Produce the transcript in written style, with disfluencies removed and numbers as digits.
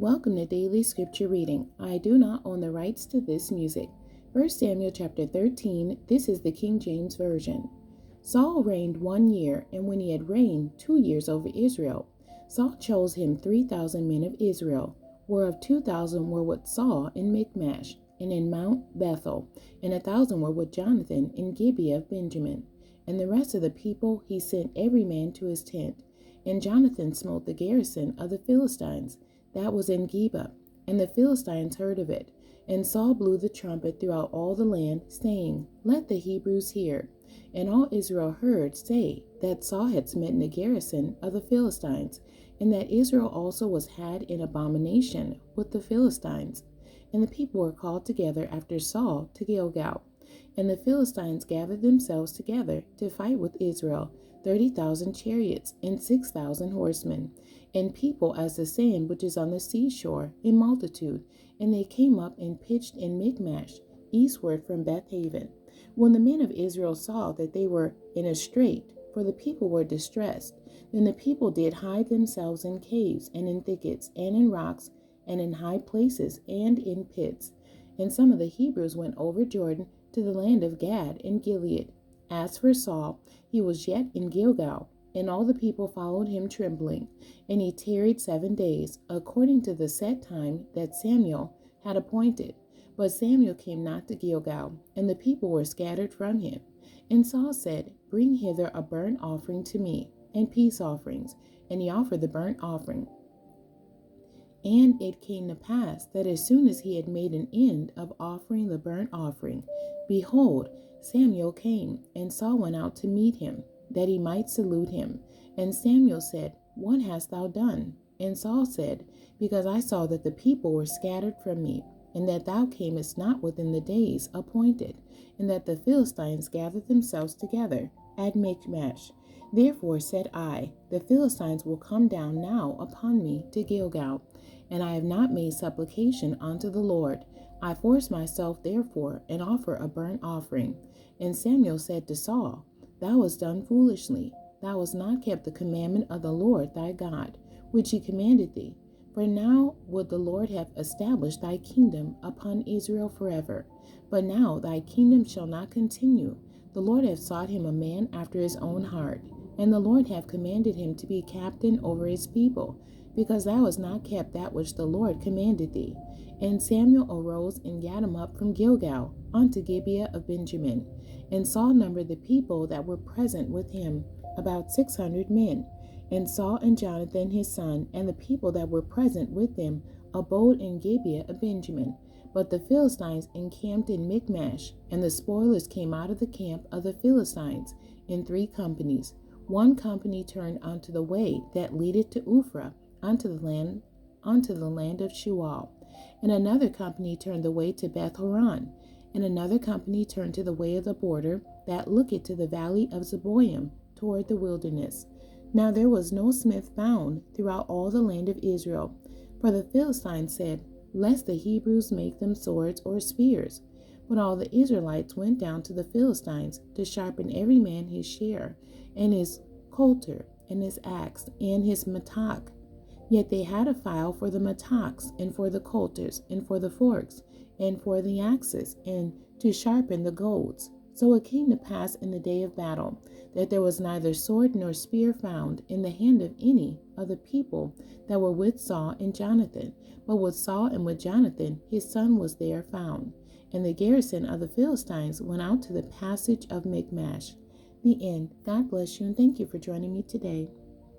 Welcome to Daily Scripture Reading. I do not own the rights to this music. 1 Samuel chapter 13, this is the King James Version. Saul reigned 1 year, and when he had reigned 2 years over Israel, Saul chose him 3,000 men of Israel, whereof 2,000 were with Saul in Michmash, and in Mount Bethel, and 1,000 were with Jonathan in Gibeah of Benjamin. And the rest of the people he sent every man to his tent. And Jonathan smote the garrison of the Philistines, that was in Geba, and the Philistines heard of it. And Saul blew the trumpet throughout all the land, saying, Let the Hebrews hear. And all Israel heard say that Saul had smitten the garrison of the Philistines, and that Israel also was had in abomination with the Philistines. And the people were called together after Saul to Gilgal. And the Philistines gathered themselves together to fight with Israel, 30,000 chariots and 6,000 horsemen, and people as the sand which is on the seashore in multitude. And they came up and pitched in Michmash, eastward from Bethaven. When the men of Israel saw that they were in a strait, for the people were distressed, then the people did hide themselves in caves, and in thickets, and in rocks, and in high places, and in pits. And some of the Hebrews went over Jordan to the land of Gad and Gilead. As for Saul, he was yet in Gilgal, and all the people followed him trembling. And he tarried 7 days, according to the set time that Samuel had appointed. But Samuel came not to Gilgal, and the people were scattered from him. And Saul said, Bring hither a burnt offering to me, and peace offerings. And he offered the burnt offering. And it came to pass that as soon as he had made an end of offering the burnt offering, behold, Samuel came, and Saul went out to meet him, that he might salute him. And Samuel said, What hast thou done? And Saul said, Because I saw that the people were scattered from me, and that thou camest not within the days appointed, and that the Philistines gathered themselves together at Michmash. Therefore said I, The Philistines will come down now upon me to Gilgal, and I have not made supplication unto the Lord. I force myself therefore, and offer a burnt offering. And Samuel said to Saul, Thou hast done foolishly. Thou hast not kept the commandment of the Lord thy God, which he commanded thee. For now would the Lord have established thy kingdom upon Israel forever. But now thy kingdom shall not continue. The Lord hath sought him a man after his own heart, and the Lord hath commanded him to be captain over his people, because thou hast not kept that which the Lord commanded thee. And Samuel arose and gat him up from Gilgal unto Gibeah of Benjamin. And Saul numbered the people that were present with him, about 600 men. And Saul and Jonathan his son, and the people that were present with them, abode in Gibeah of Benjamin. But the Philistines encamped in Michmash, and the spoilers came out of the camp of the Philistines in 3 companies. One company turned unto the way that leadeth to Ophrah, unto the land of Shual. And another company turned the way to Beth-horon. And another company turned to the way of the border that looketh to the valley of Zeboim, toward the wilderness. Now there was no smith found throughout all the land of Israel. For the Philistines said, Lest the Hebrews make them swords or spears. But all the Israelites went down to the Philistines to sharpen every man his share, and his coulter, and his axe, and his mattock. Yet they had a file for the mattocks, and for the coulters, and for the forks, and for the axes, and to sharpen the goads. So it came to pass in the day of battle, that there was neither sword nor spear found in the hand of any of the people that were with Saul and Jonathan. But with Saul and with Jonathan his son was there found. And the garrison of the Philistines went out to the passage of Michmash. The end. God bless you, and thank you for joining me today.